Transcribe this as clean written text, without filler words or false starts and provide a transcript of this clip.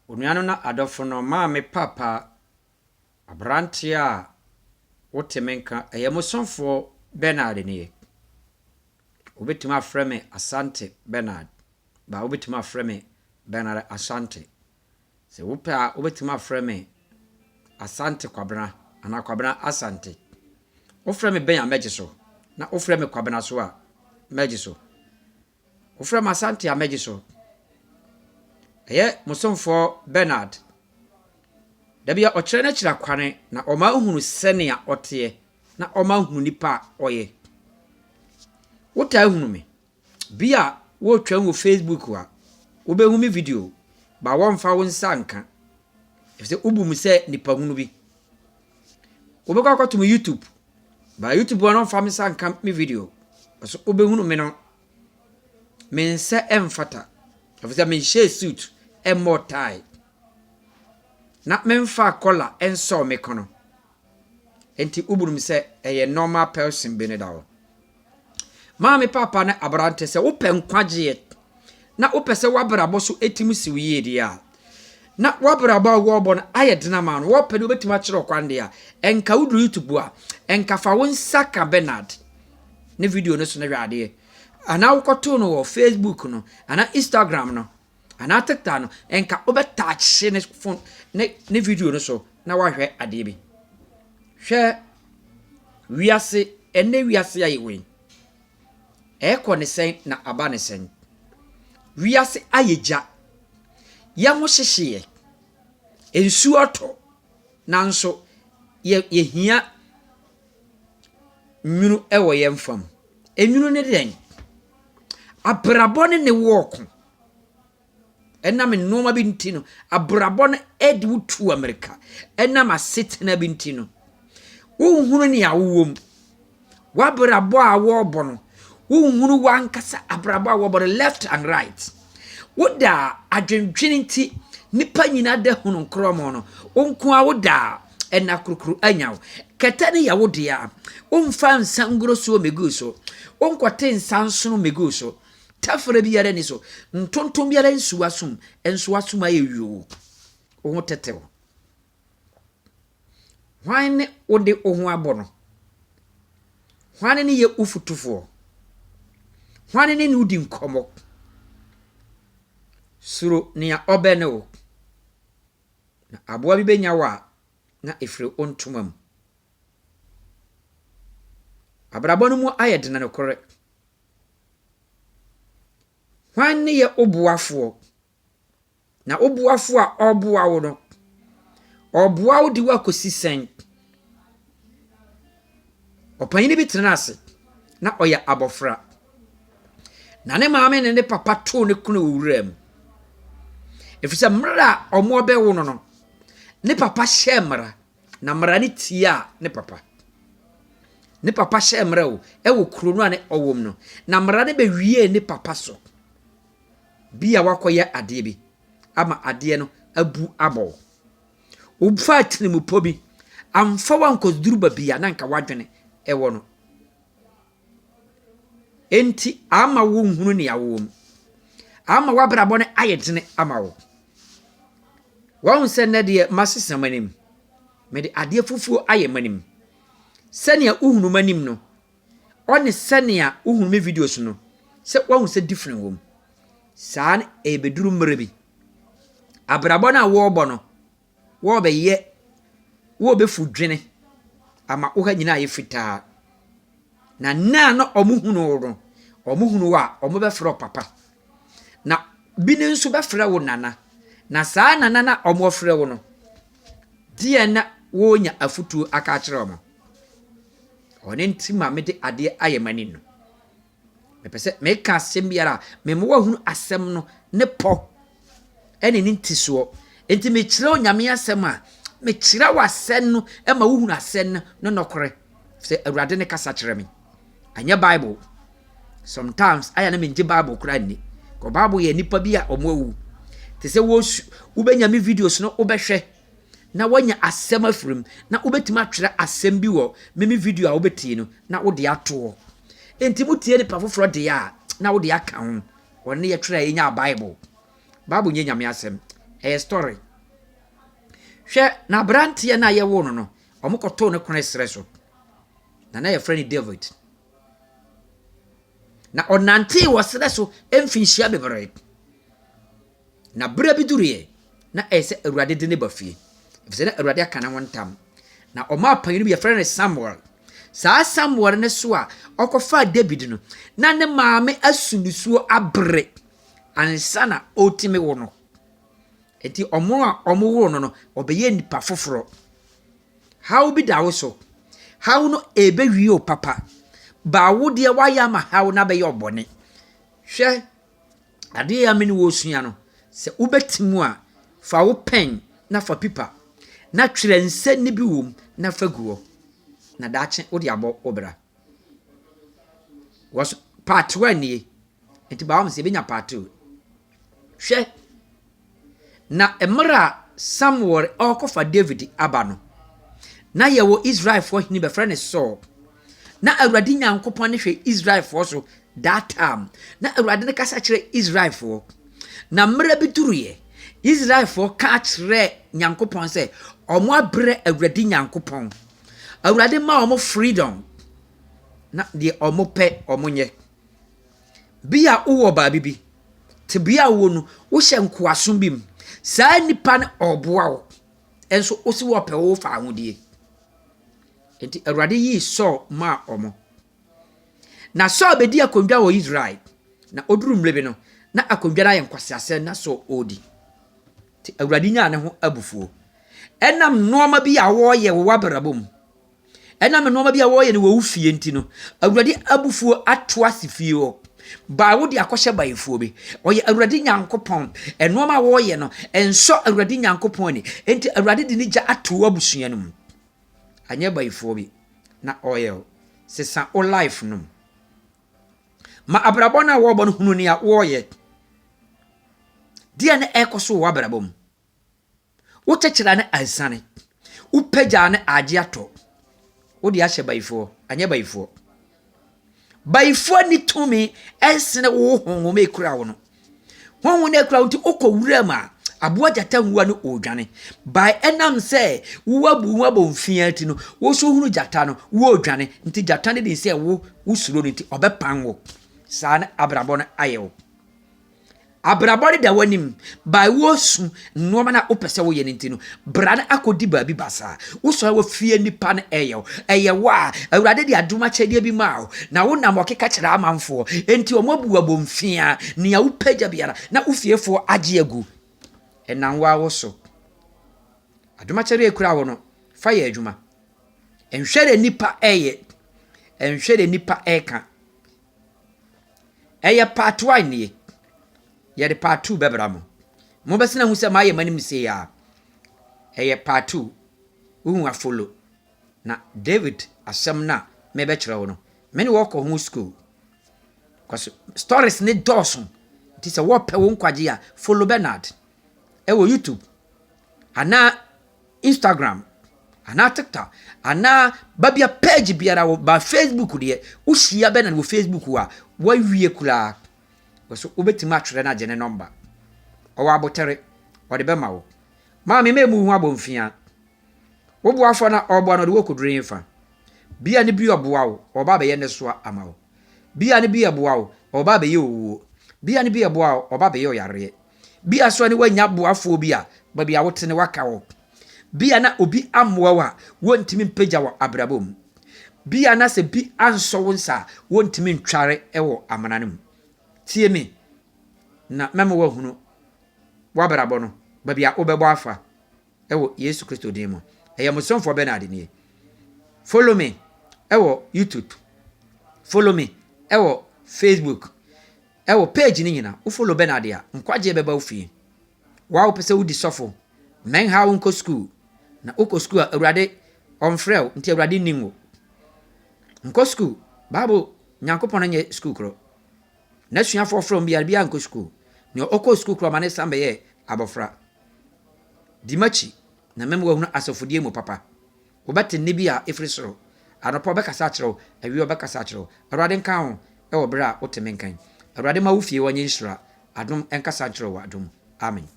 Onuano na adofo no ma me papa abrante a wotemenka eyemosonfo Benard ne obetima afrɛ me asante Benard ba obetima afrɛ me Benard asante se wopa obetima afrɛ me asante kwabena ana kwabena asante ofrɛ me benya megiso na ofrɛ me kwabena so a megiso ofrɛ me asante a megiso musonfo Benard dabia ɔkyerɛ na kyerɛ kwane na ɔma hunu sɛnea ɔteɛ na ɔma hunu nipa ɔyɛ wota hunu me bia wo twam wo Facebook a wo be hu me video ba wonfa wo nsa nka efse ubum sɛ nipa hunu bi wo be kwakoto me YouTube ba YouTube wo no fa me nsa nka me video so wo be hunu me no me nsa emfata efse me share suit emmo tie na memfa kola enso me kono enti uburum se eye normal person Benard ma me papa na abrante se wo pe nkwagye na wo pese wabrabo so etim si wiye dia na wabrabo wo bo no ayedena ma no wo pe no betima kire kwande a enka wudu YouTube a enka fa wo nsaka Benard ne video no so na hwade ana wo koto no wo Facebook no ana Instagram no ana TikTok no enka obetach ne phone ne video no so na wahwe ade bi hwe wiase ene wiase ayewe eko ne sen na aba ne sen wiase ayeja ya ho hyehye ensu oto nanso ye hia nwunu ewo ye mfam enwunu ne den abrabone ne woku enam noma bi ntino abrabon edi wutu America enam asetena bi ntino wo hunu ne awowom wabrabo a wo bono wo hunu wankasa abrabo a wo bono left and right woda adwendwene nti nipa nyina da hunu kromo no onko a woda ena krukru anyawo ketane ya wodea omfa nsangro so meguso onkote nsansono meguso tafere biara ni so ntonton biara nsuwasum ensuwasum ayewuo wo tetewo hwan ode ohu abono hwan ne ye ufutufo hwan ne udi nkomo suro ne ya obene o na aboa bi benya wa na efre ontomam abrabonu mu ayedena ne kore hwan ne ye obuafo na obuafo a oboa wo no oboa wo di wa kosisen opanyini bi tenase na oya abofra na ne maame ne papa to ne kunu wuram efisa mra omo be wo no ne papa shemra na mra ne tia ne papa shemra o e wo kuro no ane owom no na mra ne be wie ne papa so bia wakoye ade bi ama ade no abu abo obfa tinimu pobi amfa wankoduru babia na nka wadwene ewo no enti ama wo hunu ne yawom ama wabrabo ne ayedene ama wo won se ne de masesamanim me de ade fufuo ayemanim senia uhunu manim no one senia uhunu me videos no se won se different wom san ebeduru mrebi abrabo na wo bo no wo be ye wo be fudwene ama wo ha nyina ye fitaa na no omuhunu wa omo be fro papa na bine nso be fre wo nana na saa nana na omo fre wo no die na wo nya afutu aka kire omo one ntima me de ade ayemani no me pese me ka asem biara me mo hunu asem no ne po ene ni ntiso enti me kire onyame asem a me kire wasem no e ma wo hunu asem no nokore se awurade ne kasa kire me anya Bible sometimes aya na me nje Bible kura ni ko Bible ye nipa bi a omowu te se wo benya me videos no obehwe na wanya asem afrim na obetima atwere asem bi wo me video a obetie no na wo de ato enti mutie ni pafoforo de ya na wo de aka ho wonne ye twere ye nya Bible nye nyame asem a story. Share na brantia na ye wono no. Omokoto ne kone sreso. Na ye friend David. Na onante wo sreso emfinhia bebre. Na bra bidurie na ese Awurade de ne bafie. Efese na Awurade aka na wontam. Na oma panyin bi ye friend Samuel. Sa Samuel ne so a okofa David no na ne maame asunusuo abre ansa na otime wo no eti omo a omo wo no obeye nipa foforo how bi dawo so how no ebe wi o papa ba wo de waya ma how na be ye obone hwe ade ya meni wo sua no se ubetimu a fa wo pen na fa pipa na twere nse ne bi wom na fa guo na dache wo de abo obra was part 1 ni enti ba wo se benya part 2 hwe na emra Samuel okofa David abano na yewo Israel for hini be friend Saul na Awurade Nyankopon ne hwe Israel for so that time na Awurade ne kasa kire Israel for na mra biduruye Israel for ka kire Nyankopon se omo abre Awurade Nyankopon Awurade ma omo freedom na de omo pe omo nye bia uwo ba bibi te bia wo no wo hye nkoaso bim saa nipa ne oboa wo enso osi wo pe wo fa ahodie enti Awurade yi so ma omo na so bedi akondwa wo Israel na oduru mlebe no na akondwa na ye nkwasiase na so odi ti Awurade nya ne ho abufuo enam nooma bi a wo ye wo wabrabom enam nooma bi a wo ye ne wo fie enti no Awurade abufuo ato asifie wo ba wo de akɔhye bayifuo bi oye Awurade Nyankopɔn enoma wo ye no enso Awurade Nyankopɔn ni enti Awurade de ni gya ato abusua no mu anye bayifuo bi na oye sesa o life no ma abrabɔ na wo bɔ no hunu ni a wo ye dia ne ekoso wo abrabɔ mu wo kyekira ne ansane wo pagya ne agye ato wo de ahye bayifuo anye bayifuo bayifuo ni tumi esene wo honhom ekura wo no honhom na ekura wo nti okowura ma aboa jata huwa no odwane by enam se wo abu mfia ti no wo so hunu jata no wo odwane nti jata ne din se wo usuro no nti obepan wo saa na abrabɔ no ayewo abrabɔ da wanim by wo su no na opese wo ye nti no bra na akodi ba bi basa wo so wo fie nipa na eyewo a Awurade de adoma kyede bi ma na wo nam okeka kyera amanfo enti omabu abomfia ne wo pagya biara na wo fiefo agye agu enanwa wo so adoma kyere ekura wo no fa ye adwuma enhwere nipa enhwere nipa eka part 1 ni ye de part 2 bebra mo besena hu se ma ye manim se ya part 2 hu a follow na David asem na me be kire wo no me ne wo ko hu school cause stories ne doson ti se wo pe wo nkwaje ya follow Benard wo YouTube ana Instagram ana TikTok ana babia page biara wo ba Facebook de wo hia Benard wo Facebook wa wie kula so obetima atwere na gene number o wa botere o de bema wo ma me memu hu abomfia wo boafo na obo na de wo kodure fa bia ne bi oboa wo oba be ye ne so ama wo bia ne bi oboa wo oba be ye owo bia ne bi oboa wo oba be ye oyare bia so ne wanya boafo bia ba bia wotene waka wo bia na obi amwa wa wontimi mpagya wo abrabom bia na se bi anso wo nsa wontimi ntware ewo amananem tie me na memo wa hunu wa barabo no ba bia obebo afa ewo Yesu Kristo din mo musomfo Benard ni follow me ewo YouTube follow me ewo Facebook ewo page ni nyina wo follow Benard ya nkwaje beba ofie wa wo pese wo di sofo men ha wo nko school na uko school Awurade onfrel nti Awurade ninwo nko school Bible Nyankopon nye school kro na suafo from bia nko school ne oko school kro mane sambe ye abofra dimachi na mem wa hunu asofodie mu papa obate ne bia efrisoro anopo be kasa kyerɛw awi obekasa kyerɛw Awurade nka ho e wo bra oteme nkan Awurade ma wo fie wanye nsura adom enkasa kyerɛw adom amen.